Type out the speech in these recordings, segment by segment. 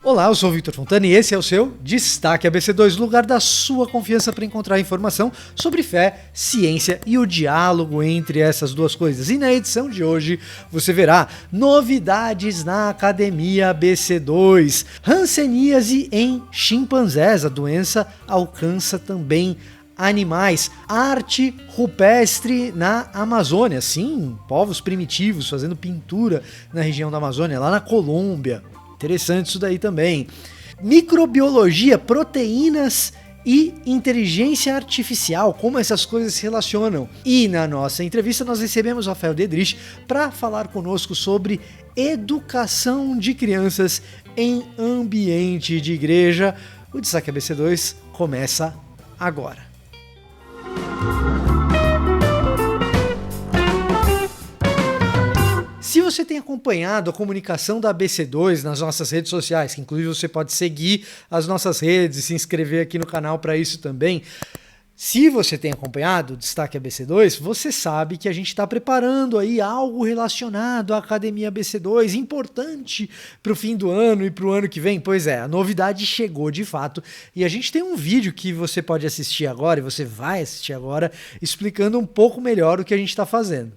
Olá, eu sou o Victor Fontana e esse é o seu Destaque ABC2, lugar da sua confiança para encontrar informação sobre fé, ciência e o diálogo entre essas duas coisas. E na edição de hoje você verá novidades na Academia ABC2, hanseníase em chimpanzés, a doença alcança também animais, arte rupestre na Amazônia, sim, povos primitivos fazendo pintura na região da Amazônia, lá na Colômbia. Interessante isso daí também. Microbiologia, proteínas e inteligência artificial, como essas coisas se relacionam. E na nossa entrevista nós recebemos Rafael Dedrich para falar conosco sobre educação de crianças em ambiente de igreja. O Destaque ABC2 começa agora. Se você tem acompanhado a comunicação da ABC2 nas nossas redes sociais, que inclusive você pode seguir as nossas redes e se inscrever aqui no canal para isso também. Se você tem acompanhado o Destaque ABC2, você sabe que a gente está preparando aí algo relacionado à Academia ABC2, importante para o fim do ano e para o ano que vem. Pois é, a novidade chegou de fato e a gente tem um vídeo que você pode assistir agora, e você vai assistir agora, explicando um pouco melhor o que a gente está fazendo.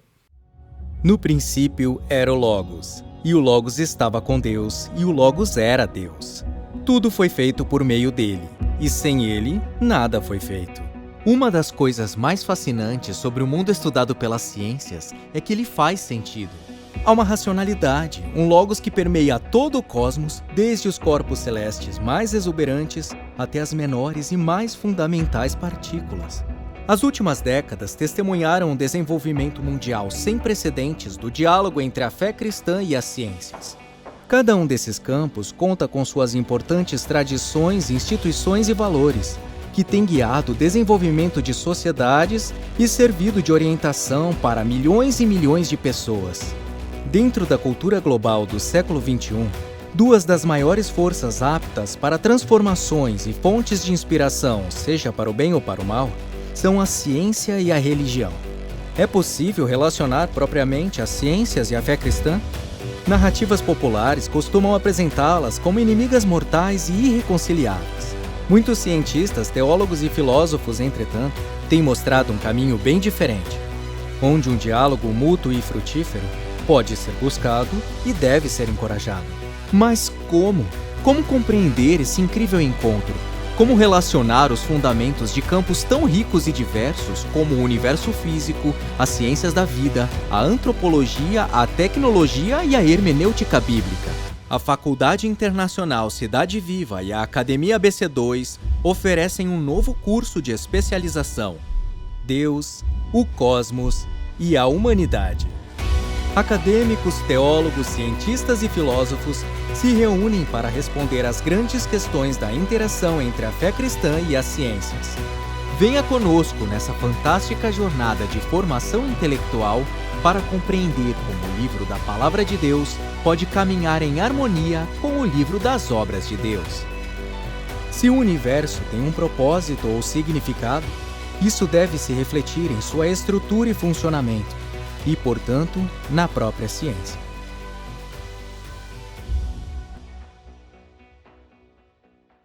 No princípio era o Logos, e o Logos estava com Deus, e o Logos era Deus. Tudo foi feito por meio dele, e sem ele, nada foi feito. Uma das coisas mais fascinantes sobre o mundo estudado pelas ciências é que ele faz sentido. Há uma racionalidade, um Logos que permeia todo o cosmos, desde os corpos celestes mais exuberantes até as menores e mais fundamentais partículas. As últimas décadas testemunharam um desenvolvimento mundial sem precedentes do diálogo entre a fé cristã e as ciências. Cada um desses campos conta com suas importantes tradições, instituições e valores, que têm guiado o desenvolvimento de sociedades e servido de orientação para milhões e milhões de pessoas. Dentro da cultura global do século XXI, duas das maiores forças aptas para transformações e fontes de inspiração, seja para o bem ou para o mal, são a ciência e a religião. É possível relacionar propriamente as ciências e a fé cristã? Narrativas populares costumam apresentá-las como inimigas mortais e irreconciliáveis. Muitos cientistas, teólogos e filósofos, entretanto, têm mostrado um caminho bem diferente, onde um diálogo mútuo e frutífero pode ser buscado e deve ser encorajado. Mas como? Como compreender esse incrível encontro? Como relacionar os fundamentos de campos tão ricos e diversos como o universo físico, as ciências da vida, a antropologia, a tecnologia e a hermenêutica bíblica? A Faculdade Internacional Cidade Viva e a Academia ABC2 oferecem um novo curso de especialização: Deus, o Cosmos e a Humanidade. Acadêmicos, teólogos, cientistas e filósofos se reúnem para responder às grandes questões da interação entre a fé cristã e as ciências. Venha conosco nessa fantástica jornada de formação intelectual para compreender como o livro da Palavra de Deus pode caminhar em harmonia com o livro das obras de Deus. Se o universo tem um propósito ou significado, isso deve se refletir em sua estrutura e funcionamento, e, portanto, na própria ciência.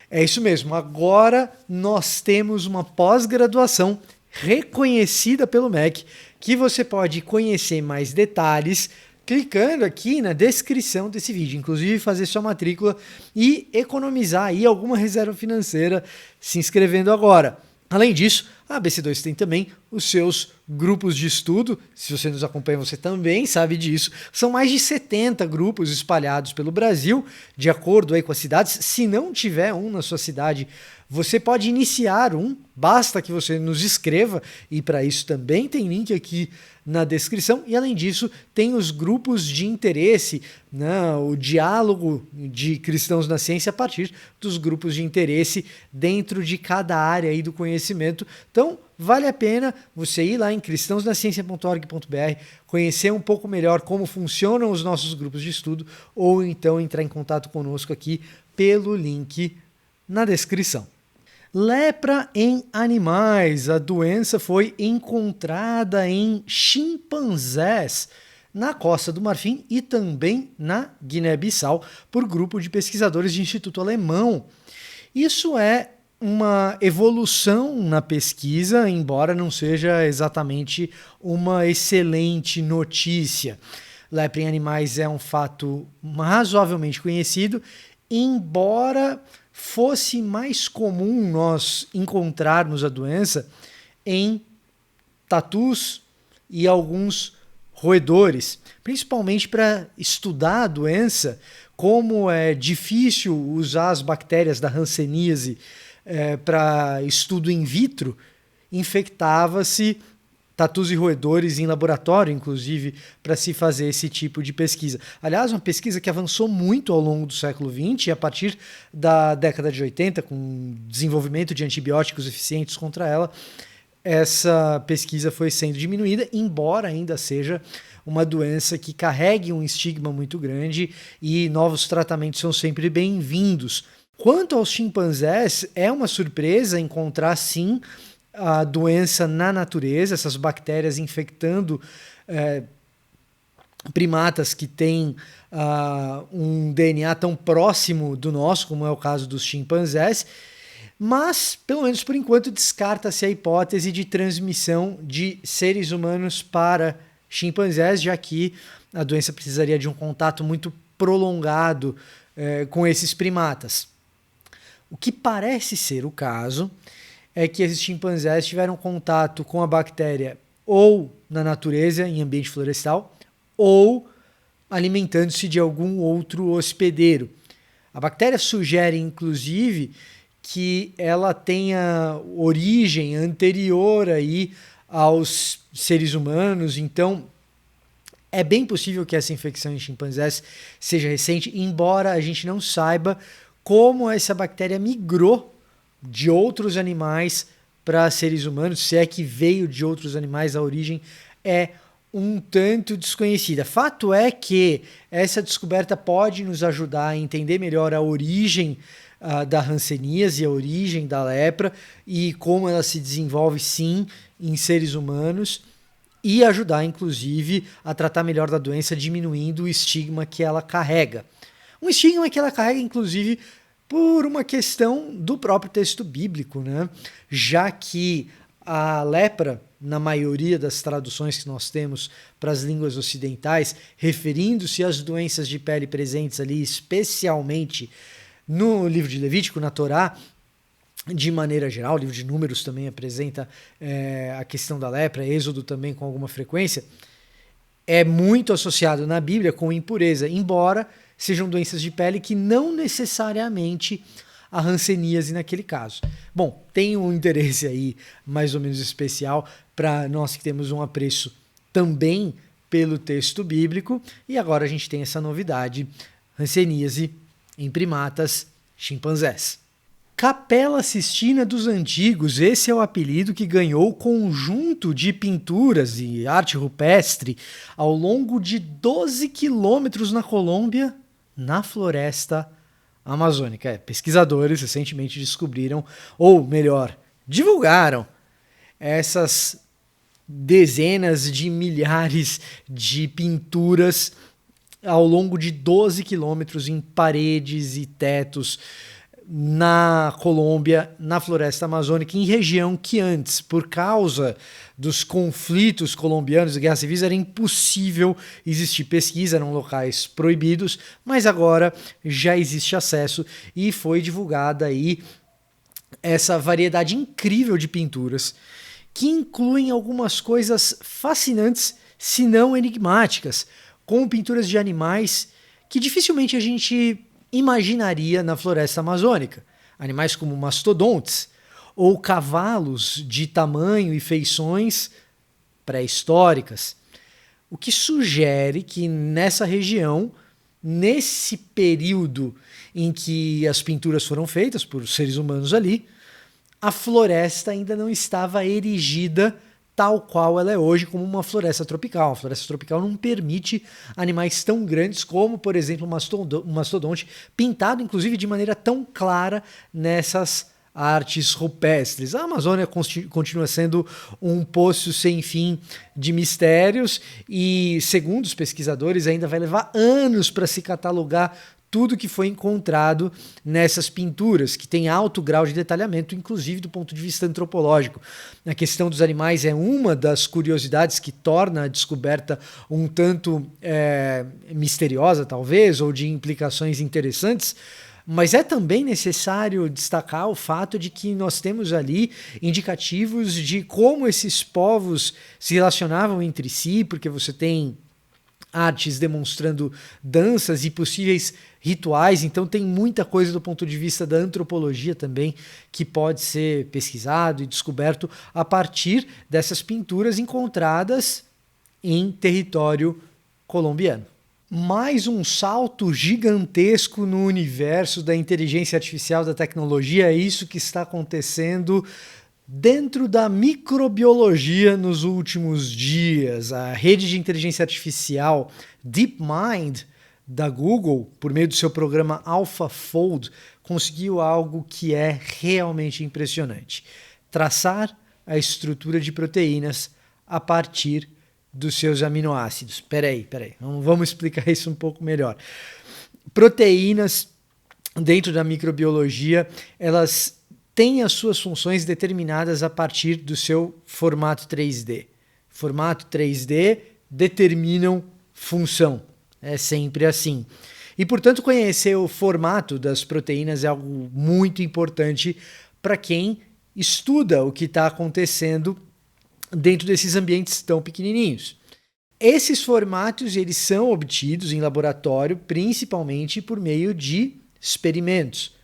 É isso mesmo, agora nós temos uma pós-graduação reconhecida pelo MEC, que você pode conhecer mais detalhes clicando aqui na descrição desse vídeo, inclusive fazer sua matrícula e economizar aí alguma reserva financeira se inscrevendo agora. Além disso, a ABC2 tem também os seus grupos de estudo. Se você nos acompanha, você também sabe disso. São mais de 70 grupos espalhados pelo Brasil, de acordo aí com as cidades. Se não tiver um na sua cidade, você pode iniciar um, basta que você nos escreva, e para isso também tem link aqui na descrição. E além disso, tem os grupos de interesse, né, o diálogo de cristãos na ciência a partir dos grupos de interesse dentro de cada área aí do conhecimento. Então, vale a pena você ir lá em cristãosnaciencia.org.br, conhecer um pouco melhor como funcionam os nossos grupos de estudo, ou então entrar em contato conosco aqui pelo link na descrição. Lepra em animais. A doença foi encontrada em chimpanzés na Costa do Marfim e também na Guiné-Bissau por grupo de pesquisadores de Instituto Alemão. Isso é uma evolução na pesquisa, embora não seja exatamente uma excelente notícia. Lepra em animais é um fato razoavelmente conhecido, embora fosse mais comum nós encontrarmos a doença em tatus e alguns roedores, principalmente para estudar a doença. Como é difícil usar as bactérias da hanseníase para estudo in vitro, infectava-se tatus e roedores em laboratório, inclusive, para se fazer esse tipo de pesquisa. Aliás, uma pesquisa que avançou muito ao longo do século XX, e a partir da década de 80, com o desenvolvimento de antibióticos eficientes contra ela, essa pesquisa foi sendo diminuída, embora ainda seja uma doença que carregue um estigma muito grande e novos tratamentos são sempre bem-vindos. Quanto aos chimpanzés, é uma surpresa encontrar, sim, a doença na natureza, essas bactérias infectando primatas que têm um DNA tão próximo do nosso, como é o caso dos chimpanzés, mas, pelo menos por enquanto, descarta-se a hipótese de transmissão de seres humanos para chimpanzés, já que a doença precisaria de um contato muito prolongado com esses primatas. O que parece ser o caso é que esses chimpanzés tiveram contato com a bactéria ou na natureza, em ambiente florestal, ou alimentando-se de algum outro hospedeiro. A bactéria sugere, inclusive, que ela tenha origem anterior aí aos seres humanos, então é bem possível que essa infecção em chimpanzés seja recente, embora a gente não saiba como essa bactéria migrou de outros animais para seres humanos, se é que veio de outros animais, a origem é um tanto desconhecida. Fato é que essa descoberta pode nos ajudar a entender melhor a origem da hanseníase, a origem da lepra e como ela se desenvolve, sim, em seres humanos, e ajudar, inclusive, a tratar melhor da doença, diminuindo o estigma que ela carrega. Um estigma que ela carrega, inclusive, por uma questão do próprio texto bíblico, né? Já que a lepra, na maioria das traduções que nós temos para as línguas ocidentais, referindo-se às doenças de pele presentes ali, especialmente no livro de Levítico, na Torá, de maneira geral, o livro de Números também apresenta a questão da lepra, Êxodo também com alguma frequência, é muito associado na Bíblia com impureza, embora sejam doenças de pele que não necessariamente a hanseníase naquele caso. Bom, tem um interesse aí mais ou menos especial para nós que temos um apreço também pelo texto bíblico, e agora a gente tem essa novidade, hanseníase em primatas, chimpanzés. Capela Sistina dos Antigos, esse é o apelido que ganhou o conjunto de pinturas e arte rupestre ao longo de 12 quilômetros na Colômbia, na floresta amazônica. Pesquisadores recentemente descobriram, ou melhor, divulgaram essas dezenas de milhares de pinturas ao longo de 12 quilômetros em paredes e tetos na Colômbia, na floresta amazônica, em região que antes, por causa dos conflitos colombianos e guerras civis, era impossível existir pesquisa, eram locais proibidos, mas agora já existe acesso e foi divulgada aí essa variedade incrível de pinturas que incluem algumas coisas fascinantes, se não enigmáticas, como pinturas de animais que dificilmente a gente imaginaria na floresta amazônica. Animais como mastodontes ou cavalos de tamanho e feições pré-históricas. O que sugere que nessa região, nesse período em que as pinturas foram feitas por seres humanos ali, a floresta ainda não estava erigida tal qual ela é hoje, como uma floresta tropical. A floresta tropical não permite animais tão grandes como, por exemplo, um mastodonte, pintado inclusive de maneira tão clara nessas artes rupestres. A Amazônia continua sendo um poço sem fim de mistérios e, segundo os pesquisadores, ainda vai levar anos para se catalogar tudo que foi encontrado nessas pinturas, que tem alto grau de detalhamento, inclusive do ponto de vista antropológico. A questão dos animais é uma das curiosidades que torna a descoberta um tanto misteriosa, talvez, ou de implicações interessantes, mas é também necessário destacar o fato de que nós temos ali indicativos de como esses povos se relacionavam entre si, porque você tem artes demonstrando danças e possíveis rituais, então tem muita coisa do ponto de vista da antropologia também que pode ser pesquisado e descoberto a partir dessas pinturas encontradas em território colombiano. Mais um salto gigantesco no universo da inteligência artificial, da tecnologia, é isso que está acontecendo dentro da microbiologia nos últimos dias. A rede de inteligência artificial DeepMind da Google, por meio do seu programa AlphaFold, conseguiu algo que é realmente impressionante: traçar a estrutura de proteínas a partir dos seus aminoácidos. Peraí, vamos explicar isso um pouco melhor. Proteínas, dentro da microbiologia, elas têm as suas funções determinadas a partir do seu formato 3D. Formato 3D determinam função. É sempre assim. E, portanto, conhecer o formato das proteínas é algo muito importante para quem estuda o que está acontecendo dentro desses ambientes tão pequenininhos. Esses formatos eles são obtidos em laboratório principalmente por meio de experimentos.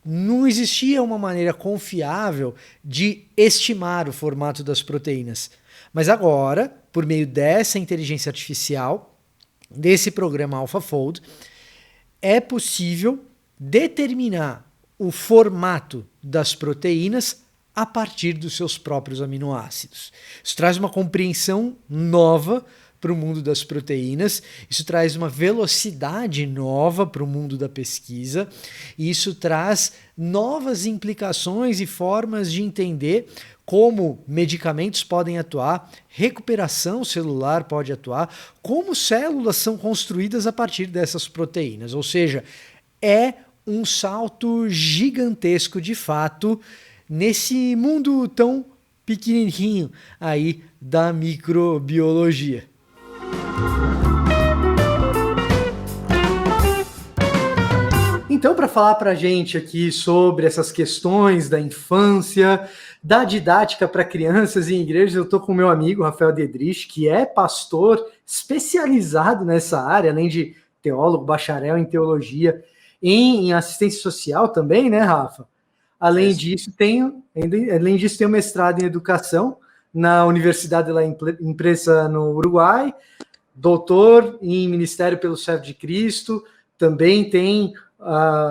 Não existia uma maneira confiável de estimar o formato das proteínas. Mas agora, por meio dessa inteligência artificial, desse programa AlphaFold, é possível determinar o formato das proteínas a partir dos seus próprios aminoácidos. Isso traz uma compreensão nova para o mundo das proteínas, isso traz uma velocidade nova para o mundo da pesquisa, e isso traz novas implicações e formas de entender como medicamentos podem atuar, recuperação celular pode atuar, como células são construídas a partir dessas proteínas. Ou seja, é um salto gigantesco de fato nesse mundo tão pequenininho aí da microbiologia. Então, para falar para a gente aqui sobre essas questões da infância, da didática para crianças em igrejas, eu estou com o meu amigo Rafael Dedrich, que é pastor especializado nessa área, além de teólogo, bacharel em teologia, em assistência social também, né, Rafa? Além disso, tem um mestrado em educação na Universidade de La Impresa, no Uruguai, doutor em Ministério pelo Servo de Cristo, também tem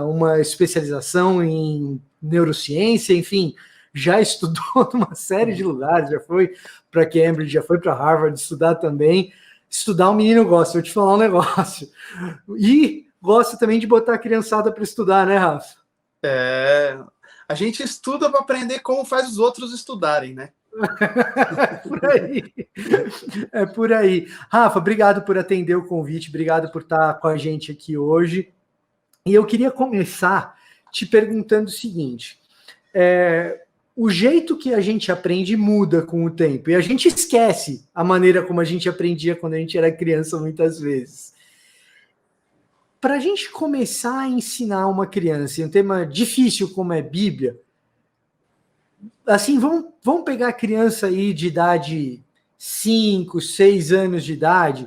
uma especialização em neurociência, enfim, já estudou numa série de lugares, já foi para Cambridge, já foi para Harvard estudar também. Estudar o menino gosta, vou te falar um negócio. E gosta também de botar a criançada para estudar, né, Rafa? A gente estuda para aprender como faz os outros estudarem, né? Por aí. É por aí. Rafa, obrigado por atender o convite, obrigado por estar com a gente aqui hoje. E eu queria começar te perguntando o seguinte: o jeito que a gente aprende muda com o tempo, e a gente esquece a maneira como a gente aprendia quando a gente era criança muitas vezes. Para a gente começar a ensinar uma criança em um tema difícil como é Bíblia, assim, vamos pegar a criança aí de idade 5, 6 anos de idade.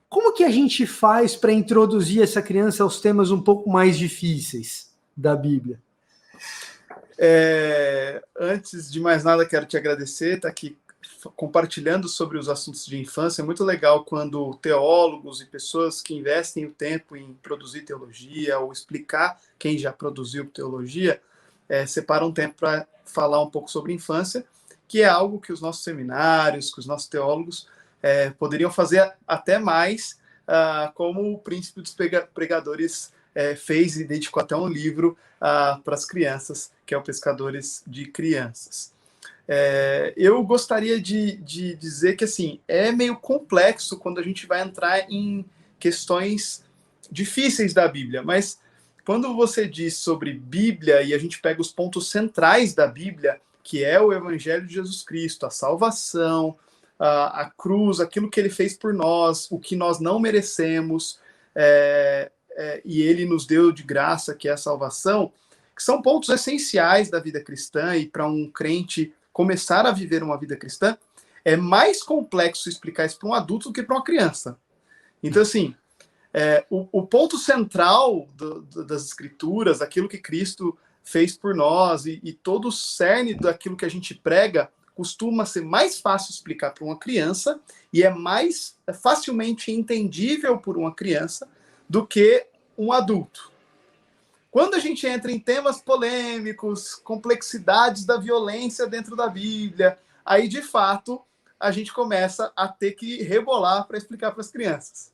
Como que a gente faz para introduzir essa criança aos temas um pouco mais difíceis da Bíblia? Antes de mais nada, quero te agradecer, estar aqui compartilhando sobre os assuntos de infância. É muito legal quando teólogos e pessoas que investem o tempo em produzir teologia ou explicar quem já produziu teologia, separam um tempo para falar um pouco sobre infância, que é algo que os nossos seminários, que os nossos teólogos poderiam fazer até mais, como o príncipe dos pregadores fez e dedicou até um livro para as crianças, que é o Pescadores de Crianças. Eu gostaria de dizer que assim, é meio complexo quando a gente vai entrar em questões difíceis da Bíblia, mas quando você diz sobre Bíblia e a gente pega os pontos centrais da Bíblia, que é o Evangelho de Jesus Cristo, a salvação, a cruz, aquilo que ele fez por nós, o que nós não merecemos, e ele nos deu de graça, que é a salvação, que são pontos essenciais da vida cristã, e para um crente começar a viver uma vida cristã, é mais complexo explicar isso para um adulto do que para uma criança. Então, assim, o ponto central das Escrituras, aquilo que Cristo fez por nós, e todo o cerne daquilo que a gente prega, costuma ser mais fácil explicar para uma criança, e é mais facilmente entendível por uma criança do que um adulto. Quando a gente entra em temas polêmicos, complexidades da violência dentro da Bíblia, aí, de fato, a gente começa a ter que rebolar para explicar para as crianças.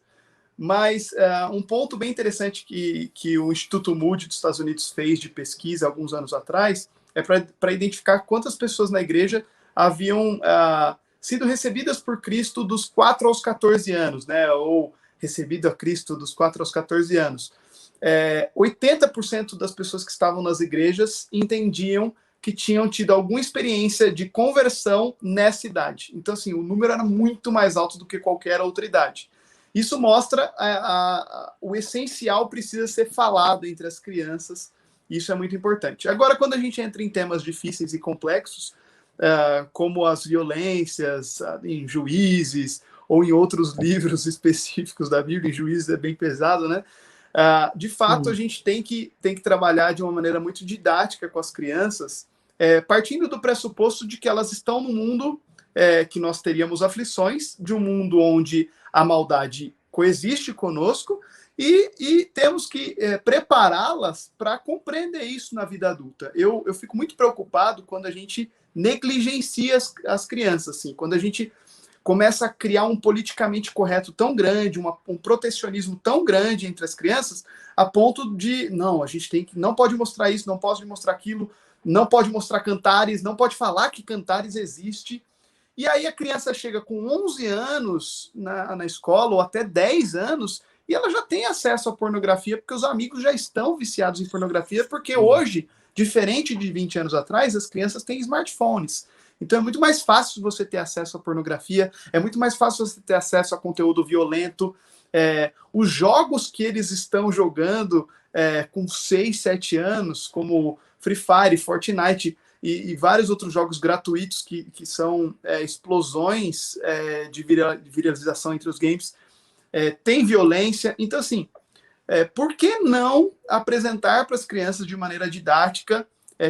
Mas um ponto bem interessante que o Instituto Moody dos Estados Unidos fez de pesquisa alguns anos atrás é para identificar quantas pessoas na igreja haviam sido recebidas por Cristo dos 4 aos 14 anos, né? Ou recebido a Cristo dos 4 aos 14 anos. 80% das pessoas que estavam nas igrejas entendiam que tinham tido alguma experiência de conversão nessa idade. Então, assim, o número era muito mais alto do que qualquer outra idade. Isso mostra o essencial precisa ser falado entre as crianças. Isso é muito importante. Agora, quando a gente entra em temas difíceis e complexos, como as violências em Juízes, ou em outros livros específicos da Bíblia, em Juízes é bem pesado, né? De fato, a gente tem que trabalhar de uma maneira muito didática com as crianças, partindo do pressuposto de que elas estão num mundo que nós teríamos aflições, de um mundo onde a maldade coexiste conosco, e temos que prepará-las para compreender isso na vida adulta. Eu fico muito preocupado quando a gente negligencia as crianças, assim, quando a gente começa a criar um politicamente correto tão grande, um protecionismo tão grande entre as crianças, a ponto de, não, a gente não pode mostrar isso, não pode mostrar aquilo, não pode mostrar Cantares, não pode falar que Cantares existe. E aí a criança chega com 11 anos na escola, ou até 10 anos, e ela já tem acesso à pornografia, porque os amigos já estão viciados em pornografia, porque hoje, diferente de 20 anos atrás, as crianças têm smartphones. Então é muito mais fácil você ter acesso à pornografia, é muito mais fácil você ter acesso a conteúdo violento. Os jogos que eles estão jogando com 6, 7 anos, como Free Fire, Fortnite e vários outros jogos gratuitos que são explosões de viralização entre os games, tem violência. Então, assim, por que não apresentar para as crianças de maneira didática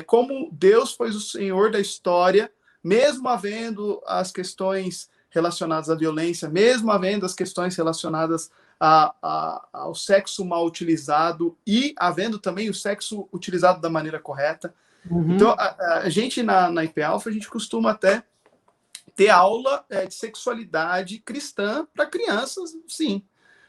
como Deus foi o Senhor da história, mesmo havendo as questões relacionadas à violência, mesmo havendo as questões relacionadas ao sexo mal utilizado e havendo também o sexo utilizado da maneira correta. Uhum. Então, a gente na IP Alpha, a gente costuma até ter aula de sexualidade cristã para crianças, sim.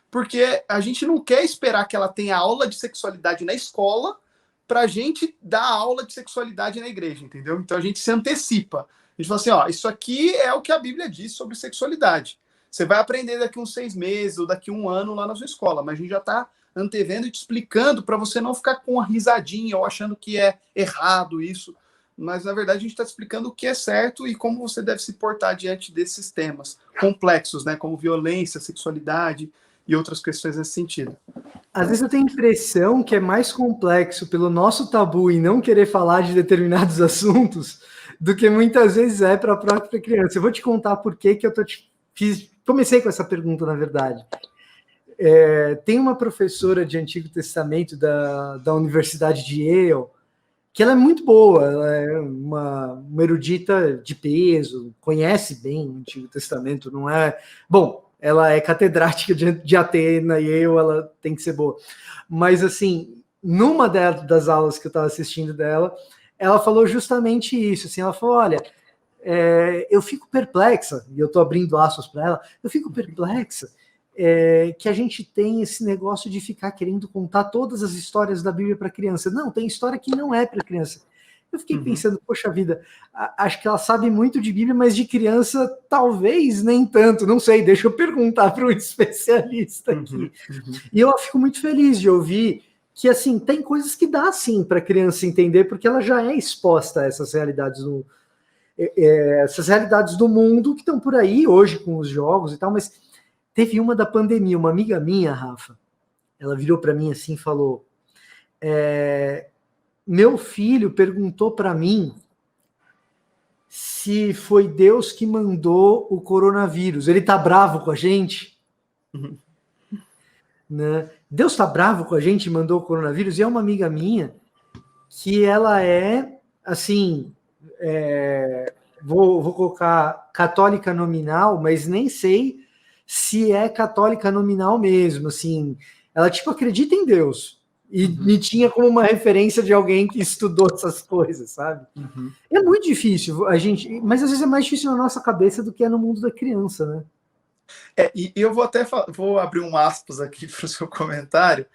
Porque a gente não quer esperar que ela tenha aula de sexualidade na escola para a gente dar aula de sexualidade na igreja, entendeu? Então, a gente se antecipa. A gente fala assim, isso aqui é o que a Bíblia diz sobre sexualidade. Você vai aprender daqui uns 6 meses ou daqui 1 ano lá na sua escola, mas a gente já está antevendo e te explicando para você não ficar com uma risadinha ou achando que é errado isso. Mas, na verdade, a gente está te explicando o que é certo e como você deve se portar diante desses temas complexos, né? Como violência, sexualidade e outras questões nesse sentido. Às vezes eu tenho a impressão que é mais complexo pelo nosso tabu em não querer falar de determinados assuntos do que muitas vezes é para a própria criança. Eu vou te contar por que eu comecei com essa pergunta, na verdade. Tem uma professora de Antigo Testamento da Universidade de Yale, que ela é muito boa, ela é uma erudita de peso, conhece bem o Antigo Testamento, não é... Bom, ela é catedrática de Atena, Yale, ela tem que ser boa. Mas, assim, numa das aulas que eu estava assistindo dela, ela falou justamente isso, assim, ela falou, olha, eu fico perplexa, e eu estou abrindo aspas para ela, eu fico perplexa que a gente tem esse negócio de ficar querendo contar todas as histórias da Bíblia para criança. Não, tem história que não é para criança. Eu fiquei pensando, poxa vida, acho que ela sabe muito de Bíblia, mas de criança talvez nem tanto, não sei, deixa eu perguntar para um especialista aqui. E eu fico muito feliz de ouvir que, assim, tem coisas que dá, sim, para a criança entender, porque ela já é exposta a essas realidades do mundo que estão por aí hoje com os jogos e tal, mas teve uma da pandemia, uma amiga minha, Rafa, ela virou para mim assim e falou, meu filho perguntou para mim se foi Deus que mandou o coronavírus. Ele tá bravo com a gente? Né? Deus tá bravo com a gente e mandou o coronavírus? E é uma amiga minha que ela é, assim, vou colocar católica nominal, mas nem sei se é católica nominal mesmo, assim. Ela, tipo, acredita em Deus. E me tinha como uma referência de alguém que estudou essas coisas, sabe? É muito difícil, mas às vezes é mais difícil na nossa cabeça do que é no mundo da criança, né? E eu vou abrir um aspas aqui para o seu comentário.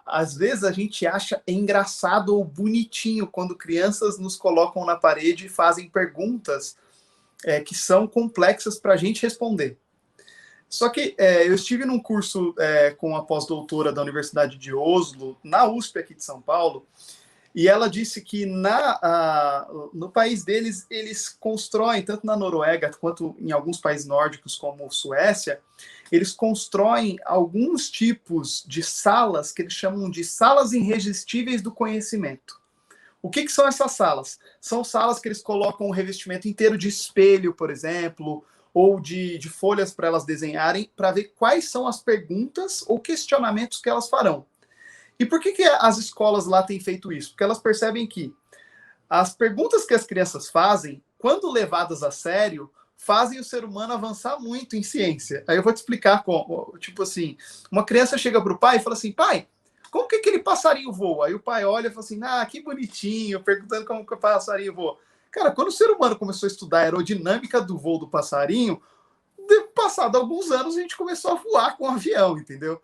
Às vezes a gente acha engraçado ou bonitinho quando crianças nos colocam na parede e fazem perguntas que são complexas para a gente responder. Só que eu estive num curso com a pós-doutora da Universidade de Oslo, na USP aqui de São Paulo, e ela disse que no país deles, eles constroem, tanto na Noruega quanto em alguns países nórdicos, como Suécia, eles constroem alguns tipos de salas que eles chamam de salas irresistíveis do conhecimento. O que são essas salas? São salas que eles colocam um revestimento inteiro de espelho, por exemplo, ou de folhas para elas desenharem, para ver quais são as perguntas ou questionamentos que elas farão. E por que as escolas lá têm feito isso? Porque elas percebem que as perguntas que as crianças fazem, quando levadas a sério, fazem o ser humano avançar muito em ciência. Aí eu vou te explicar como. Tipo assim, uma criança chega para o pai e fala assim, pai, como que aquele passarinho voa? Aí o pai olha e fala assim, que bonitinho, perguntando como que o passarinho voa. Cara, quando o ser humano começou a estudar a aerodinâmica do voo do passarinho, passado alguns anos a gente começou a voar com o avião, entendeu?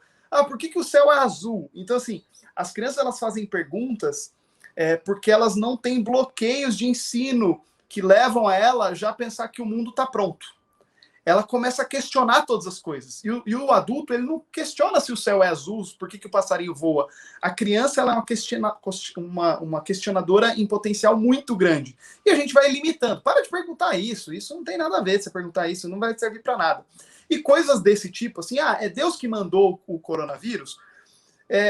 Por que o céu é azul? Então, assim, as crianças elas fazem perguntas porque elas não têm bloqueios de ensino que levam a ela já a pensar que o mundo está pronto. Ela começa a questionar todas as coisas. E o adulto, ele não questiona se o céu é azul, por que o passarinho voa. A criança ela é uma questionadora em potencial muito grande. E a gente vai limitando. Para de perguntar isso não tem nada a ver de você perguntar isso, não vai servir para nada. E coisas desse tipo, assim, é Deus que mandou o coronavírus?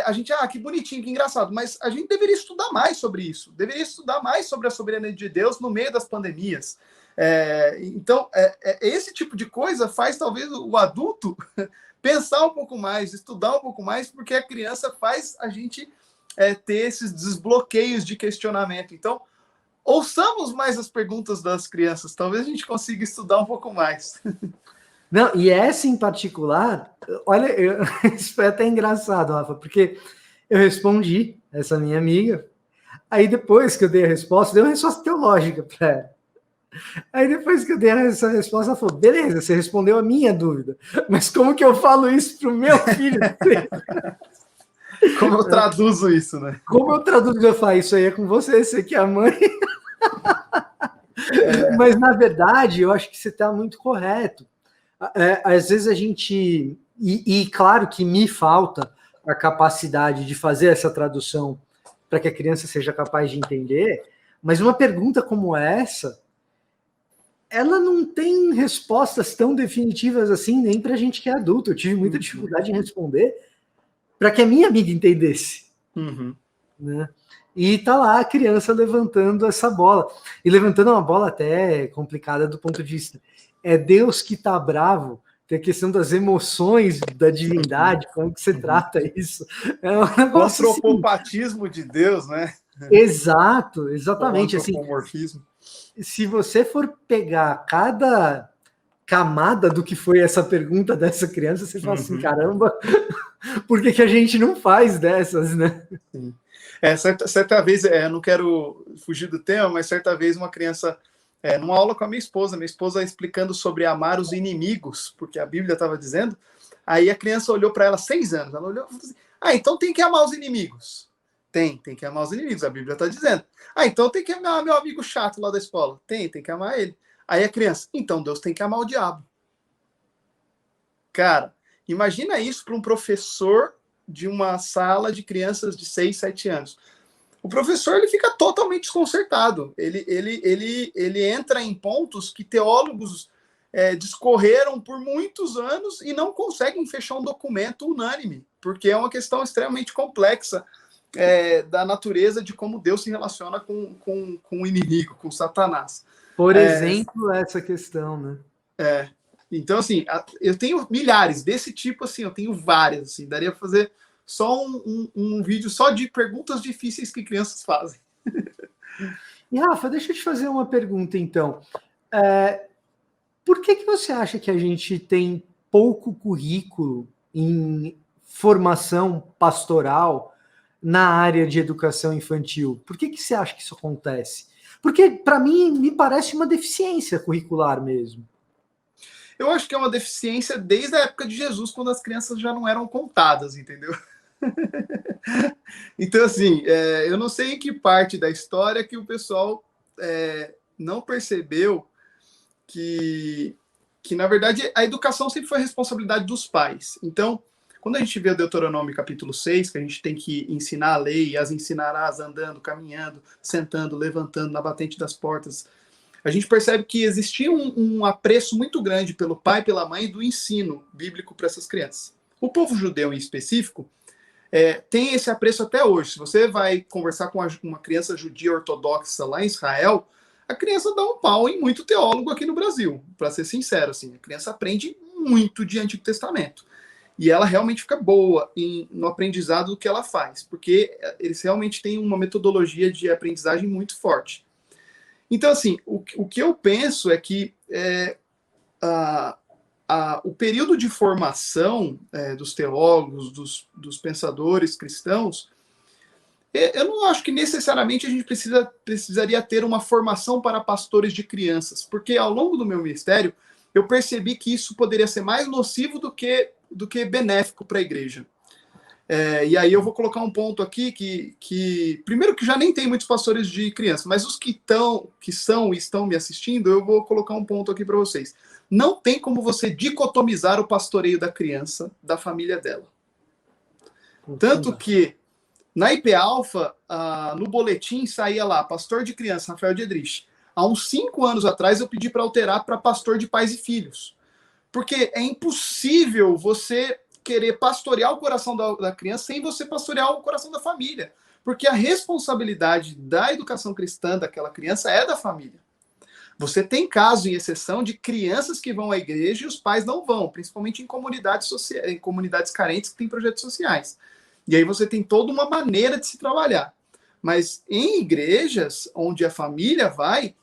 A gente, que bonitinho, que engraçado, mas a gente deveria estudar mais sobre isso, deveria estudar mais sobre a soberania de Deus no meio das pandemias. Então, esse tipo de coisa faz talvez o adulto pensar um pouco mais, estudar um pouco mais, porque a criança faz a gente ter esses desbloqueios de questionamento. Então, ouçamos mais as perguntas das crianças, talvez a gente consiga estudar um pouco mais. Não, e essa em particular, olha, isso foi até engraçado, Rafa, porque eu respondi essa minha amiga, aí depois que eu dei a resposta, dei uma resposta teológica para ela. Aí depois que eu dei essa resposta, ela falou, beleza, você respondeu a minha dúvida, mas como que eu falo isso para o meu filho? Como eu traduzo isso, né? Como eu traduzo? Eu falo, isso aí é com você que é a mãe. Mas, na verdade, eu acho que você está muito correto. Às vezes a gente... E claro que me falta a capacidade de fazer essa tradução para que a criança seja capaz de entender, mas uma pergunta como essa, ela não tem respostas tão definitivas assim, nem para a gente que é adulto. Eu tive muita dificuldade em responder para que a minha amiga entendesse. Né? E tá lá a criança levantando essa bola. E levantando uma bola até complicada do ponto de vista. É Deus que tá bravo, tem a questão das emoções da divindade, como que você trata isso. É um negócio o antropopatismo assim. De Deus, né? Exato, exatamente. O antropomorfismo. Assim, se você for pegar cada camada do que foi essa pergunta dessa criança, você fala assim, caramba, por que a gente não faz dessas, né? Sim. Certa vez, não quero fugir do tema, mas certa vez uma criança numa aula com a minha esposa explicando sobre amar os inimigos, porque a Bíblia estava dizendo. Aí a criança olhou para ela, 6 anos, ela olhou e falou assim: então tem que amar os inimigos. Tem que amar os inimigos, a Bíblia está dizendo. Então tem que amar meu amigo chato lá da escola. Tem que amar ele. Aí a criança: então Deus tem que amar o diabo. Cara, imagina isso para um professor de uma sala de crianças de 6, 7 anos. O professor ele fica totalmente desconcertado. Ele entra em pontos que teólogos discorreram por muitos anos e não conseguem fechar um documento unânime, porque é uma questão extremamente complexa da natureza de como Deus se relaciona com o inimigo, com Satanás. Por exemplo, essa questão, né? Então, assim, eu tenho milhares desse tipo, assim, eu tenho várias, assim, daria para fazer só um vídeo só de perguntas difíceis que crianças fazem. E, Rafa, deixa eu te fazer uma pergunta, então. Por que você acha que a gente tem pouco currículo em formação pastoral na área de educação infantil? Por que você acha que isso acontece? Porque, para mim, me parece uma deficiência curricular mesmo. Eu acho que é uma deficiência desde a época de Jesus, quando as crianças já não eram contadas, entendeu? Então, assim, eu não sei em que parte da história que o pessoal não percebeu que, na verdade, a educação sempre foi a responsabilidade dos pais. Então, quando a gente vê o Deuteronômio capítulo 6, que a gente tem que ensinar a lei, e as ensinarás andando, caminhando, sentando, levantando na batente das portas, a gente percebe que existia um apreço muito grande pelo pai e pela mãe do ensino bíblico para essas crianças. O povo judeu, em específico, tem esse apreço até hoje. Se você vai conversar com uma criança judia ortodoxa lá em Israel, a criança dá um pau em muito teólogo aqui no Brasil, para ser sincero. Assim, a criança aprende muito de Antigo Testamento. E ela realmente fica boa no aprendizado do que ela faz, porque eles realmente têm uma metodologia de aprendizagem muito forte. Então, assim, o que eu penso é que o período de formação dos teólogos, dos pensadores cristãos, eu não acho que necessariamente a gente precisaria ter uma formação para pastores de crianças, porque ao longo do meu ministério, eu percebi que isso poderia ser mais nocivo do que benéfico para a igreja. E aí eu vou colocar um ponto aqui que primeiro que já nem tem muitos pastores de criança, mas os que são e estão me assistindo, eu vou colocar um ponto aqui para vocês. Não tem como você dicotomizar o pastoreio da criança da família dela. Tanto que na IP Alpha, no boletim saía lá, pastor de criança, Rafael Diedrich. Há uns 5 anos atrás eu pedi para alterar para pastor de pais e filhos. Porque é impossível você querer pastorear o coração da criança sem você pastorear o coração da família. Porque a responsabilidade da educação cristã daquela criança é da família. Você tem caso, em exceção, de crianças que vão à igreja e os pais não vão, principalmente em comunidades sociais, em comunidades carentes que têm projetos sociais. E aí você tem toda uma maneira de se trabalhar. Mas em igrejas onde a família vai,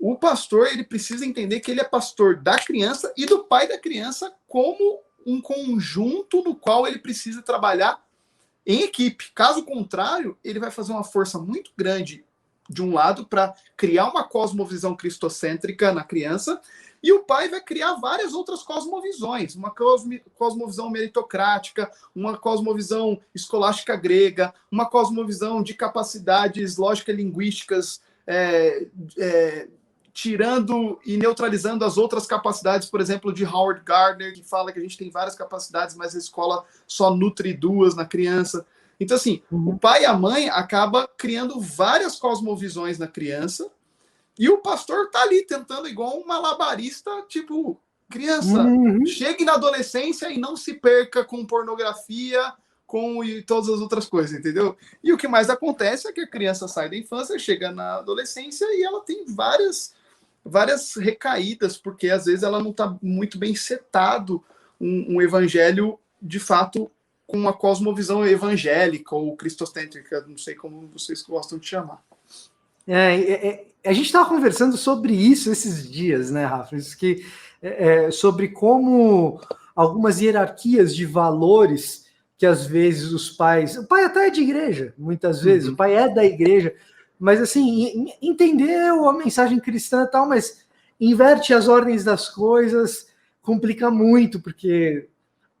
o pastor ele precisa entender que ele é pastor da criança e do pai da criança como um conjunto no qual ele precisa trabalhar em equipe. Caso contrário, ele vai fazer uma força muito grande de um lado para criar uma cosmovisão cristocêntrica na criança, e o pai vai criar várias outras cosmovisões, uma cosmovisão meritocrática, uma cosmovisão escolástica grega, uma cosmovisão de capacidades lógico-linguísticas, tirando e neutralizando as outras capacidades, por exemplo, de Howard Gardner, que fala que a gente tem várias capacidades, mas a escola só nutre 2 na criança. Então, assim, o pai e a mãe acabam criando várias cosmovisões na criança, e o pastor tá ali tentando igual um malabarista, tipo, criança, chegue na adolescência e não se perca com pornografia, e todas as outras coisas, entendeu? E o que mais acontece é que a criança sai da infância, chega na adolescência e ela tem várias recaídas, porque às vezes ela não está muito bem setado um evangelho, de fato, com uma cosmovisão evangélica ou cristocêntrica, não sei como vocês gostam de chamar. A gente estava conversando sobre isso esses dias, né, Rafa? Isso que, sobre como algumas hierarquias de valores que às vezes o pai até é de igreja, muitas vezes, o pai é da igreja, Mas assim, entendeu a mensagem cristã e tal, mas inverte as ordens das coisas, complica muito, porque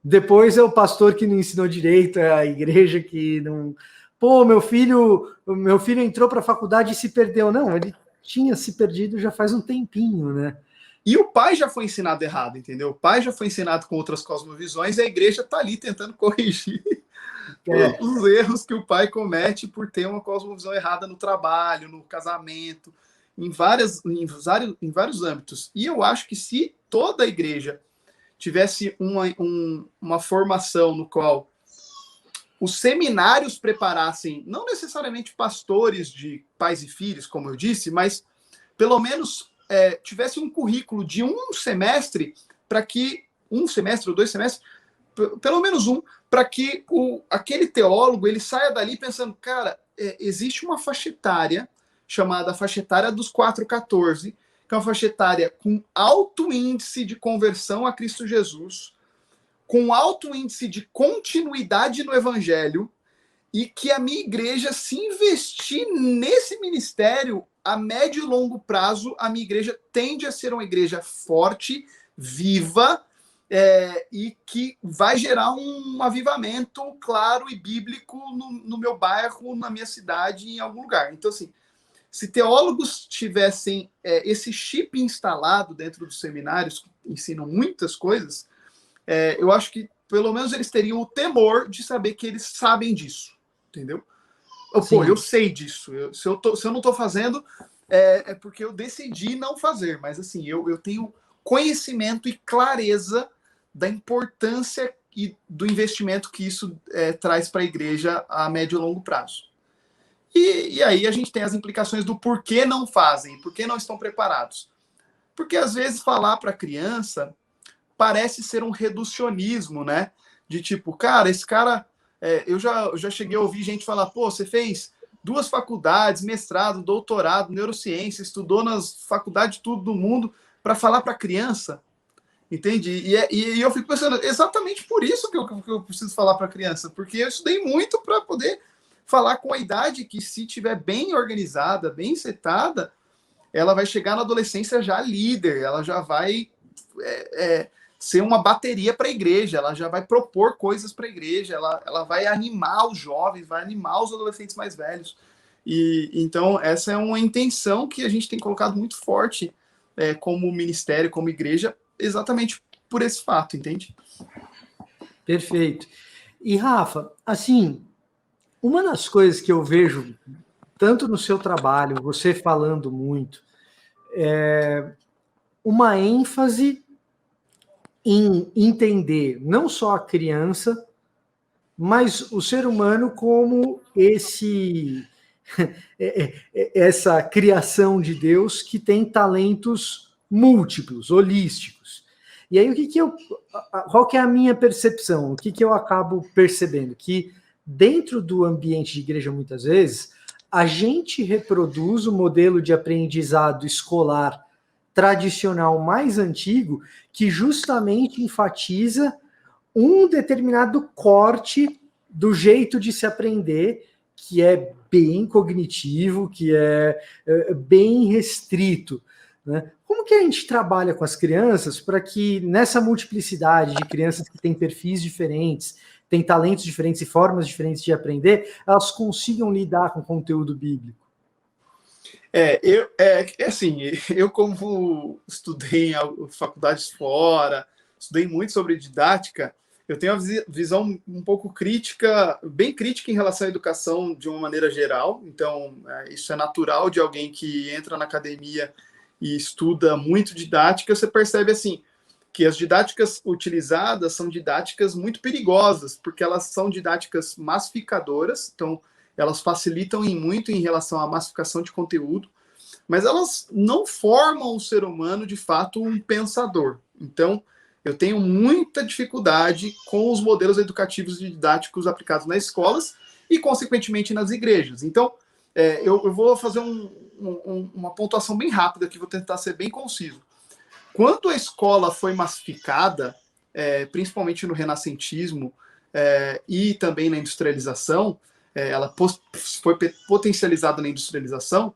depois é o pastor que não ensinou direito, é a igreja que não... Pô, meu filho entrou para a faculdade e se perdeu. Não, ele tinha se perdido já faz um tempinho, né? E o pai já foi ensinado errado, entendeu? O pai já foi ensinado com outras cosmovisões e a igreja está ali tentando corrigir os erros que o pai comete por ter uma cosmovisão errada no trabalho, no casamento, em vários âmbitos. E eu acho que se toda a igreja tivesse uma formação no qual os seminários preparassem, não necessariamente pastores de pais e filhos, como eu disse, mas pelo menos tivesse um currículo de um semestre, para que, um semestre ou 2 semestres, pelo menos um, para que aquele teólogo ele saia dali pensando, cara, existe uma faixa etária chamada faixa etária dos 4-14, que é uma faixa etária com alto índice de conversão a Cristo Jesus, com alto índice de continuidade no evangelho, e que a minha igreja, se investir nesse ministério, a médio e longo prazo, a minha igreja tende a ser uma igreja forte, viva, e que vai gerar um avivamento claro e bíblico no meu bairro, na minha cidade, em algum lugar. Então, assim, se teólogos tivessem esse chip instalado dentro dos seminários, que ensinam muitas coisas, eu acho que, pelo menos, eles teriam o temor de saber que eles sabem disso, entendeu? Pô, eu sei disso. Se eu não estou fazendo, é porque eu decidi não fazer. Mas, assim, eu tenho conhecimento e clareza da importância e do investimento que isso traz para a igreja a médio e longo prazo. E aí a gente tem as implicações do porquê não fazem, porquê não estão preparados. Porque, às vezes, falar para a criança parece ser um reducionismo, né? De tipo, cara, esse cara... eu já cheguei a ouvir gente falar, pô, você fez 2 faculdades, mestrado, doutorado, neurociência, estudou nas faculdades tudo do mundo para falar para criança, entende? E eu fico pensando, exatamente por isso que eu preciso falar para criança, porque eu estudei muito para poder falar com a idade que, se tiver bem organizada, bem setada, ela vai chegar na adolescência já líder, ela já vai ser uma bateria para a igreja, ela já vai propor coisas para a igreja, ela vai animar os jovens, vai animar os adolescentes mais velhos. E então essa é uma intenção que a gente tem colocado muito forte como ministério, como igreja, exatamente por esse fato, entende? Perfeito. E Rafa, assim, uma das coisas que eu vejo tanto no seu trabalho, você falando muito, uma ênfase em entender não só a criança, mas o ser humano como essa criação de Deus que tem talentos múltiplos, holísticos. E aí qual que é a minha percepção? O que eu acabo percebendo? Que dentro do ambiente de igreja, muitas vezes, a gente reproduz o modelo de aprendizado escolar tradicional mais antigo, que justamente enfatiza um determinado corte do jeito de se aprender, que é bem cognitivo, que é bem restrito, né? Como que a gente trabalha com as crianças para que nessa multiplicidade de crianças que têm perfis diferentes, têm talentos diferentes e formas diferentes de aprender, elas consigam lidar com o conteúdo bíblico? Eu como estudei em faculdades fora, estudei muito sobre didática, eu tenho uma visão um pouco crítica, bem crítica em relação à educação de uma maneira geral. Então, isso é natural de alguém que entra na academia e estuda muito didática. Você percebe assim que as didáticas utilizadas são didáticas muito perigosas, porque elas são didáticas massificadoras, então elas facilitam muito em relação à massificação de conteúdo, mas elas não formam o ser humano, de fato, um pensador. Então, eu tenho muita dificuldade com os modelos educativos e didáticos aplicados nas escolas e, consequentemente, nas igrejas. Então, eu vou fazer uma pontuação bem rápida aqui, vou tentar ser bem conciso. Quando a escola foi massificada, principalmente no renascentismo e também na industrialização, ela foi potencializada na industrialização.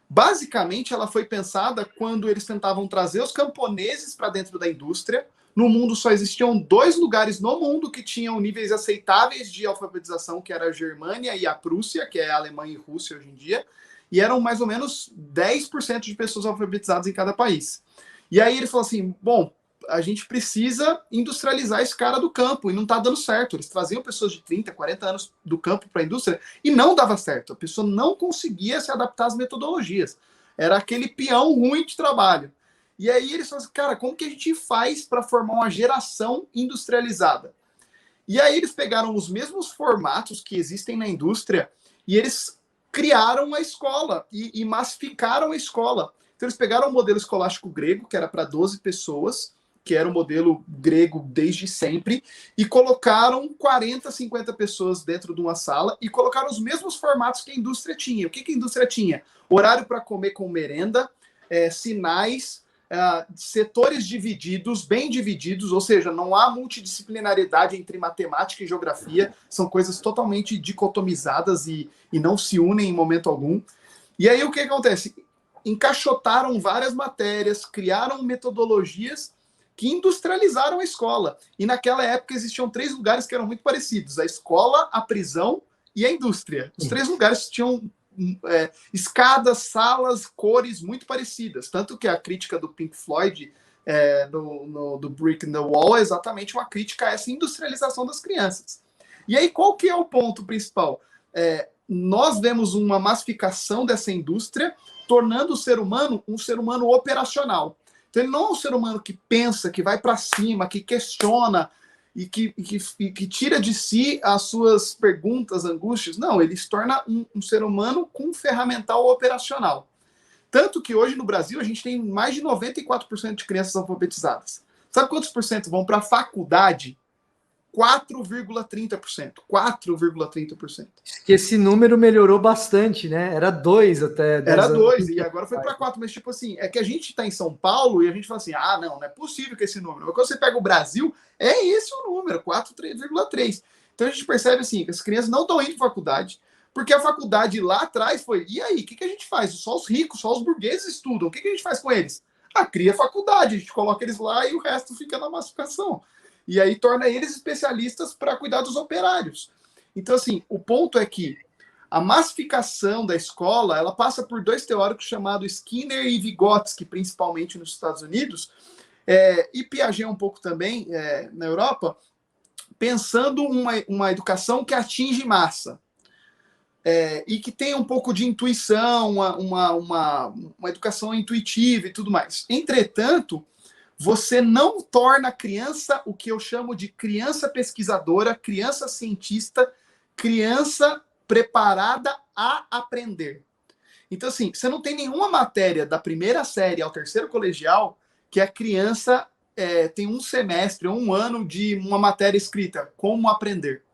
Basicamente, ela foi pensada quando eles tentavam trazer os camponeses para dentro da indústria. No mundo só existiam 2 lugares no mundo que tinham níveis aceitáveis de alfabetização, que era a Germânia e a Prússia, que é a Alemanha e Rússia hoje em dia, e eram mais ou menos 10% de pessoas alfabetizadas em cada país. E aí ele falou assim, bom, a gente precisa industrializar esse cara do campo, e não está dando certo. Eles traziam pessoas de 30, 40 anos do campo para a indústria, e não dava certo. A pessoa não conseguia se adaptar às metodologias. Era aquele peão ruim de trabalho. E aí eles falaram assim, cara, como que a gente faz para formar uma geração industrializada? E aí eles pegaram os mesmos formatos que existem na indústria e eles criaram a escola e massificaram a escola. Então eles pegaram o modelo escolástico grego, que era para 12 pessoas, que era o modelo grego desde sempre, e colocaram 40, 50 pessoas dentro de uma sala e colocaram os mesmos formatos que a indústria tinha. O que a indústria tinha? Horário para comer com merenda, sinais, setores divididos, bem divididos, ou seja, não há multidisciplinaridade entre matemática e geografia, são coisas totalmente dicotomizadas e não se unem em momento algum. E aí o que acontece? Encaixotaram várias matérias, criaram metodologias que industrializaram a escola. E naquela época existiam 3 lugares que eram muito parecidos: a escola, a prisão e a indústria. Os 3 lugares tinham escadas, salas, cores muito parecidas. Tanto que a crítica do Pink Floyd do Brick in the Wall é exatamente uma crítica a essa industrialização das crianças. E aí qual que é o ponto principal? Nós vemos uma massificação dessa indústria, tornando o ser humano um ser humano operacional. Então ele não é um ser humano que pensa, que vai para cima, que questiona e que tira de si as suas perguntas, angústias. Não, ele se torna um ser humano com ferramental operacional. Tanto que hoje no Brasil a gente tem mais de 94% de crianças alfabetizadas. Sabe quantos por cento vão para a faculdade? 4,30%. 4,30%. Que esse número melhorou bastante, né? Era 2 até 10 Era anos. 2, e agora foi para 4. Mas, tipo assim, é que a gente está em São Paulo e a gente fala assim, não é possível que esse número. Mas quando você pega o Brasil, é esse o número, 4,3. Então a gente percebe, assim, que as crianças não estão indo para faculdade, porque a faculdade lá atrás foi, e aí, o que a gente faz? Só os ricos, só os burgueses estudam. O que a gente faz com eles? Cria faculdade, a gente coloca eles lá e o resto fica na massificação. E aí torna eles especialistas para cuidar dos operários. Então, assim, o ponto é que a massificação da escola, ela passa por 2 teóricos chamados Skinner e Vygotsky, principalmente nos Estados Unidos, e Piaget um pouco também na Europa, pensando uma educação que atinge massa. E que tem um pouco de intuição, uma educação intuitiva e tudo mais. Entretanto, você não torna a criança o que eu chamo de criança pesquisadora, criança cientista, criança preparada a aprender. Então, assim, você não tem nenhuma matéria da primeira série ao 3º colegial que a criança tem um semestre ou um ano de uma matéria escrita, como aprender.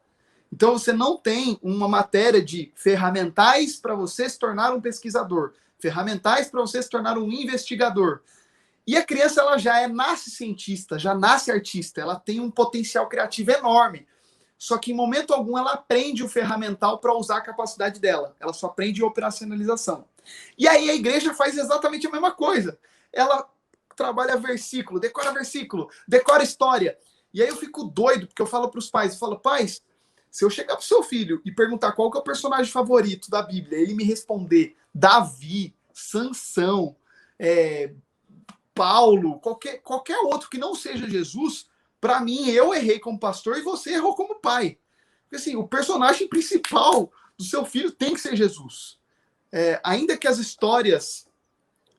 Então, você não tem uma matéria de ferramentais para você se tornar um pesquisador, ferramentais para você se tornar um investigador. E a criança ela já nasce cientista, já nasce artista, ela tem um potencial criativo enorme. Só que em momento algum ela aprende o ferramental para usar a capacidade dela. Ela só aprende operacionalização. E aí a igreja faz exatamente a mesma coisa. Ela trabalha versículo, decora história. E aí eu fico doido, porque eu falo para os pais, pais, se eu chegar para o seu filho e perguntar qual que é o personagem favorito da Bíblia, ele me responder Davi, Sansão, Paulo, qualquer outro que não seja Jesus, para mim, eu errei como pastor e você errou como pai. Porque assim, o personagem principal do seu filho tem que ser Jesus. Ainda que as histórias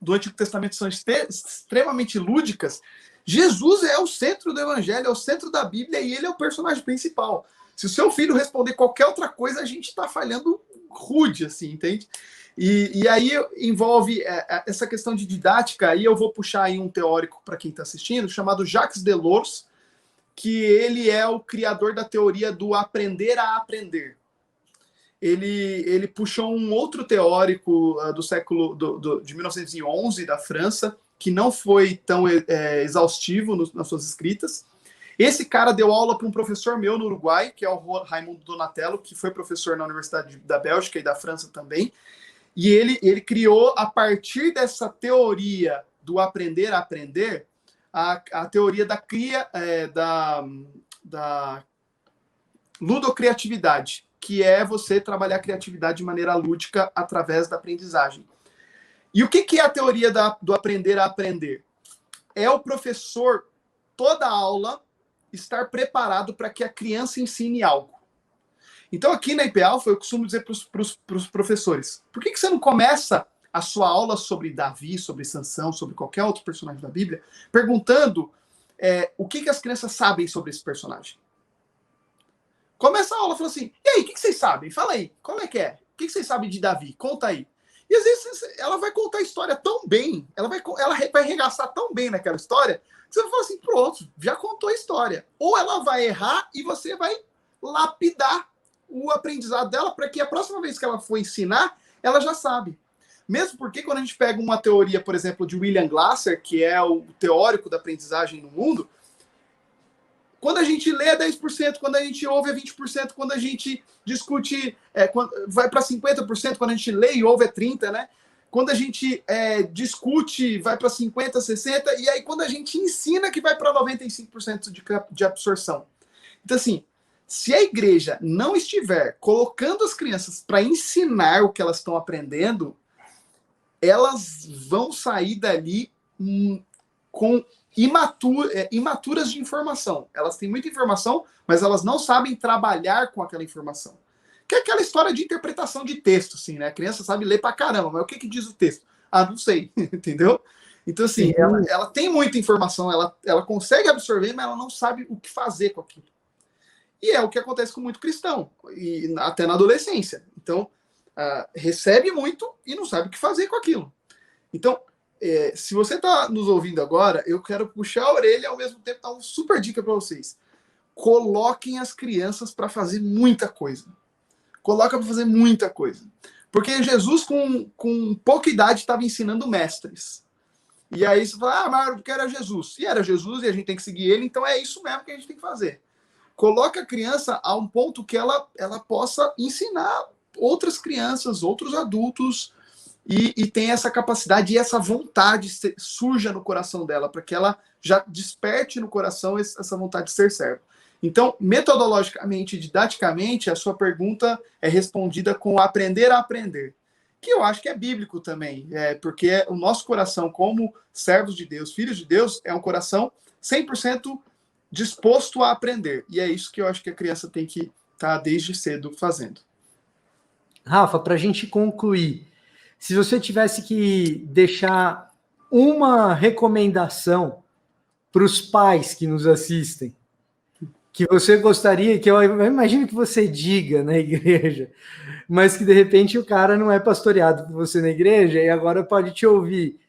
do Antigo Testamento são extremamente lúdicas, Jesus é o centro do Evangelho, é o centro da Bíblia e ele é o personagem principal. Se o seu filho responder qualquer outra coisa, a gente está falhando rude, assim, entende? E aí envolve essa questão de didática, aí eu vou puxar aí um teórico para quem está assistindo, chamado Jacques Delors, que ele é o criador da teoria do aprender a aprender. Ele puxou um outro teórico do século de 1911, da França, que não foi tão exaustivo nas suas escritas. Esse cara deu aula para um professor meu no Uruguai, que é o Raimundo Donatello, que foi professor na Universidade da Bélgica e da França também. E ele criou, a partir dessa teoria do aprender a aprender, a teoria da da ludocriatividade, que é você trabalhar a criatividade de maneira lúdica através da aprendizagem. E o que é a teoria do aprender a aprender? É o professor, toda aula, estar preparado para que a criança ensine algo. Então, aqui na IP Alpha, eu costumo dizer para os professores, por que você não começa a sua aula sobre Davi, sobre Sansão, sobre qualquer outro personagem da Bíblia, perguntando o que as crianças sabem sobre esse personagem? Começa a aula falando assim, e aí, o que vocês sabem? Fala aí, como é que é? O que vocês sabem de Davi? Conta aí. E às vezes ela vai contar a história tão bem, ela vai arregaçar tão bem naquela história, que você vai falar assim, pronto, já contou a história. Ou ela vai errar e você vai lapidar o aprendizado dela para que a próxima vez que ela for ensinar, ela já sabe. Mesmo porque quando a gente pega uma teoria, por exemplo, de William Glasser, que é o teórico da aprendizagem no mundo, quando a gente lê é 10%, quando a gente ouve é 20%, quando a gente discute vai para 50%, quando a gente lê e ouve é 30%, né? Quando a gente discute vai para 50%, 60%, e aí quando a gente ensina que vai para 95% de absorção. Então, assim, se a igreja não estiver colocando as crianças para ensinar o que elas estão aprendendo, elas vão sair dali com imaturas de informação. Elas têm muita informação, mas elas não sabem trabalhar com aquela informação. Que é aquela história de interpretação de texto, assim, né? A criança sabe ler pra caramba, mas o que diz o texto? Ah, não sei, entendeu? Então, assim, ela tem muita informação, ela consegue absorver, mas ela não sabe o que fazer com aquilo. E é o que acontece com muito cristão, e até na adolescência. Então, recebe muito e não sabe o que fazer com aquilo. Então, se você está nos ouvindo agora, eu quero puxar a orelha e ao mesmo tempo dar uma super dica para vocês. Coloquem as crianças para fazer muita coisa. Coloca para fazer muita coisa. Porque Jesus, com pouca idade, estava ensinando mestres. E aí você fala, mas porque era Jesus. E era Jesus e a gente tem que seguir ele, então é isso mesmo que a gente tem que fazer. Coloca a criança a um ponto que ela possa ensinar outras crianças, outros adultos, e tem essa capacidade e essa vontade surja no coração dela, para que ela já desperte no coração essa vontade de ser servo. Então, metodologicamente, didaticamente, a sua pergunta é respondida com aprender a aprender, que eu acho que é bíblico também, porque o nosso coração, como servos de Deus, filhos de Deus, é um coração 100% disposto a aprender. E é isso que eu acho que a criança tem que estar desde cedo fazendo. Rafa, para a gente concluir, se você tivesse que deixar uma recomendação para os pais que nos assistem, que você gostaria, que eu imagino que você diga na igreja, mas que de repente o cara não é pastoreado por você na igreja e agora pode te ouvir.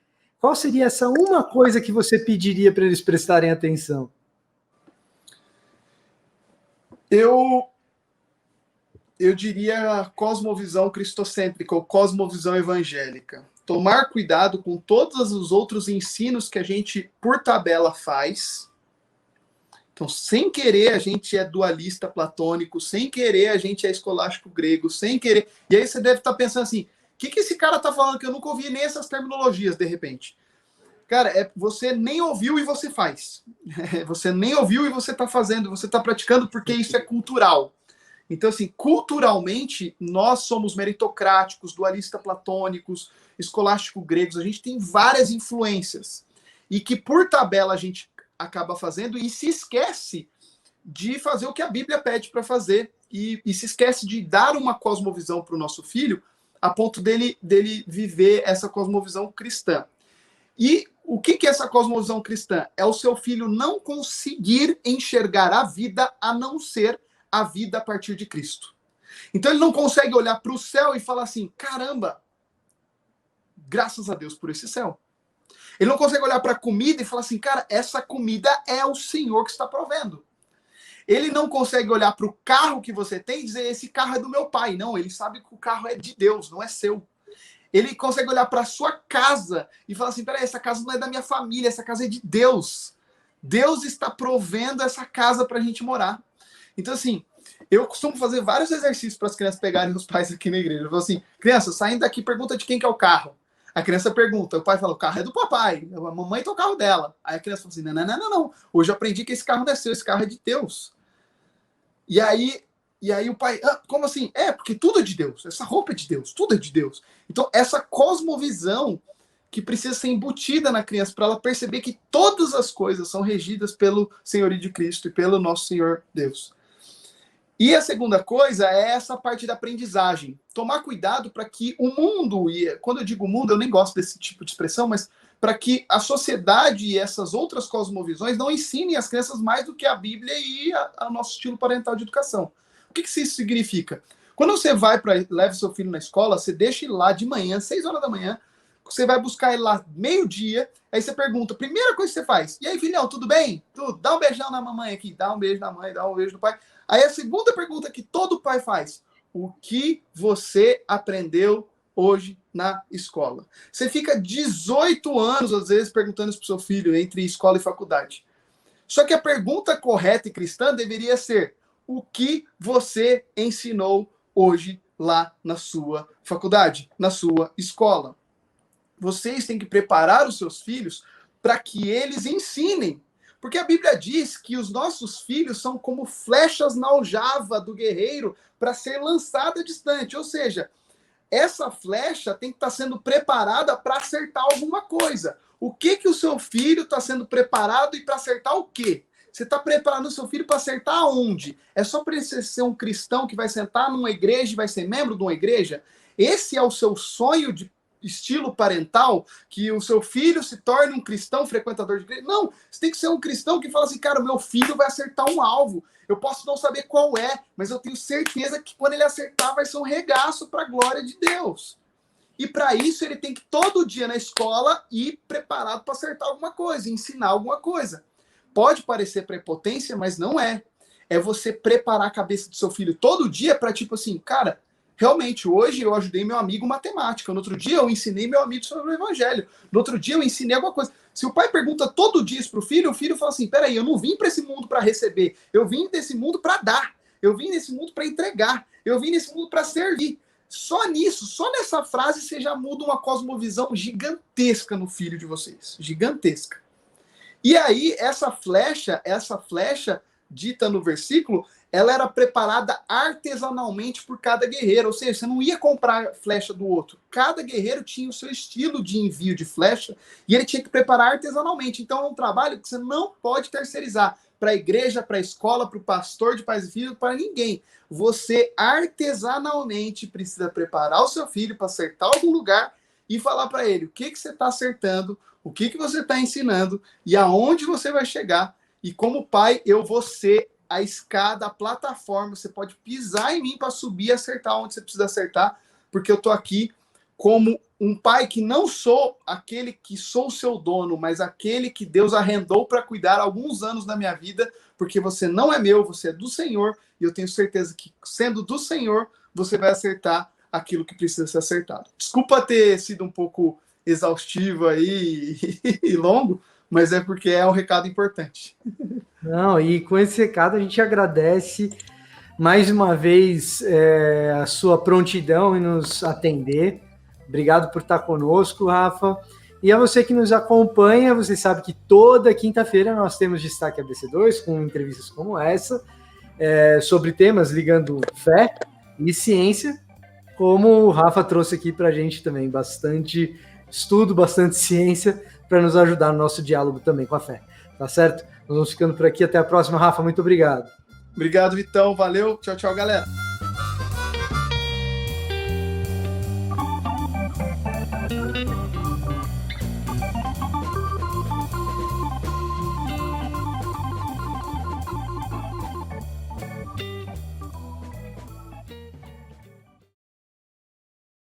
Qual seria essa uma coisa que você pediria para eles prestarem atenção? Eu diria cosmovisão cristocêntrica ou cosmovisão evangélica. Tomar cuidado com todos os outros ensinos que a gente, por tabela, faz. Então, sem querer, a gente é dualista platônico, sem querer, a gente é escolástico grego, sem querer. E aí você deve estar pensando assim, o que esse cara está falando que eu nunca ouvi nem essas terminologias, de repente? Cara, você nem ouviu e você faz. Você nem ouviu e você está fazendo, você está praticando porque isso é cultural. Então, assim, culturalmente, nós somos meritocráticos, dualista platônicos, escolástico gregos, a gente tem várias influências. E que, por tabela, a gente acaba fazendo e se esquece de fazer o que a Bíblia pede para fazer e se esquece de dar uma cosmovisão para o nosso filho a ponto dele viver essa cosmovisão cristã. E o que é essa cosmovisão cristã? É o seu filho não conseguir enxergar a vida a não ser a vida a partir de Cristo. Então ele não consegue olhar para o céu e falar assim, caramba, graças a Deus por esse céu. Ele não consegue olhar para a comida e falar assim, cara, essa comida é o Senhor que está provendo. Ele não consegue olhar para o carro que você tem e dizer, esse carro é do meu pai. Não, ele sabe que o carro é de Deus, não é seu. Ele consegue olhar para a sua casa e falar assim, peraí, essa casa não é da minha família, essa casa é de Deus. Deus está provendo essa casa para a gente morar. Então, assim, eu costumo fazer vários exercícios para as crianças pegarem os pais aqui na igreja. Eu falo assim, criança, saindo daqui, pergunta de quem que é o carro. A criança pergunta, o pai fala, o carro é do papai, a mamãe tem o carro dela. Aí a criança fala assim, não. Hoje eu aprendi que esse carro não é seu, esse carro é de Deus. E aí o pai, como assim? Porque tudo é de Deus, essa roupa é de Deus, tudo é de Deus. Então, essa cosmovisão que precisa ser embutida na criança para ela perceber que todas as coisas são regidas pelo senhorio de Cristo e pelo nosso Senhor Deus. E a segunda coisa é essa parte da aprendizagem. Tomar cuidado para que o mundo, e quando eu digo mundo, eu nem gosto desse tipo de expressão, mas para que a sociedade e essas outras cosmovisões não ensinem as crianças mais do que a Bíblia e o nosso estilo parental de educação. O que isso significa? Quando você leva seu filho na escola, você deixa ele lá de manhã, 6 horas da manhã, você vai buscar ele lá meio-dia, aí você pergunta, primeira coisa que você faz, e aí, filhão, tudo bem? Tudo. Dá um beijão na mamãe aqui, dá um beijo na mãe, dá um beijo no pai. Aí a segunda pergunta que todo pai faz, o que você aprendeu hoje na escola? Você fica 18 anos, às vezes, perguntando isso para o seu filho, entre escola e faculdade. Só que a pergunta correta e cristã deveria ser, o que você ensinou hoje lá na sua faculdade, na sua escola? Vocês têm que preparar os seus filhos para que eles ensinem. Porque a Bíblia diz que os nossos filhos são como flechas na aljava do guerreiro para ser lançada distante. Ou seja, essa flecha tem que estar sendo preparada para acertar alguma coisa. O que o seu filho está sendo preparado e para acertar o quê? Você está preparando o seu filho para acertar aonde? É só para ele ser um cristão que vai sentar numa igreja e vai ser membro de uma igreja? Esse é o seu sonho de estilo parental, que o seu filho se torne um cristão frequentador de igreja? Não, você tem que ser um cristão que fala assim, cara, o meu filho vai acertar um alvo. Eu posso não saber qual é, mas eu tenho certeza que quando ele acertar vai ser um regaço para a glória de Deus. E para isso ele tem que todo dia na escola ir preparado para acertar alguma coisa, ensinar alguma coisa. Pode parecer prepotência, mas não é. É você preparar a cabeça do seu filho todo dia para tipo assim, cara, realmente, hoje eu ajudei meu amigo matemática. No outro dia eu ensinei meu amigo sobre o evangelho. No outro dia eu ensinei alguma coisa. Se o pai pergunta todo dia isso para o filho fala assim, peraí, eu não vim para esse mundo para receber. Eu vim desse mundo para dar. Eu vim nesse mundo para entregar. Eu vim nesse mundo para servir. Só nisso, só nessa frase, você já muda uma cosmovisão gigantesca no filho de vocês. Gigantesca. E aí, essa flecha dita no versículo, ela era preparada artesanalmente por cada guerreiro, ou seja, você não ia comprar a flecha do outro. Cada guerreiro tinha o seu estilo de envio de flecha e ele tinha que preparar artesanalmente. Então é um trabalho que você não pode terceirizar para a igreja, para a escola, para o pastor de pais e filhos, para ninguém. Você artesanalmente precisa preparar o seu filho para acertar algum lugar e falar para ele o que você está acertando, o que você está ensinando e aonde você vai chegar. E como pai, eu vou ser a escada, a plataforma, você pode pisar em mim para subir e acertar onde você precisa acertar, porque eu estou aqui como um pai que não sou aquele que sou o seu dono, mas aquele que Deus arrendou para cuidar alguns anos da minha vida, porque você não é meu, você é do Senhor, e eu tenho certeza que, sendo do Senhor, você vai acertar aquilo que precisa ser acertado. Desculpa ter sido um pouco exaustivo aí e longo, mas é porque é um recado importante. Não, e com esse recado a gente agradece mais uma vez a sua prontidão em nos atender. Obrigado por estar conosco, Rafa. E a você que nos acompanha, você sabe que toda quinta-feira nós temos Destaque ABC2 com entrevistas como essa, sobre temas ligando fé e ciência, como o Rafa trouxe aqui para a gente também, bastante estudo, bastante ciência, para nos ajudar no nosso diálogo também com a fé. Tá certo? Nós vamos ficando por aqui. Até a próxima, Rafa. Muito obrigado. Obrigado, Vitão. Valeu. Tchau, tchau, galera.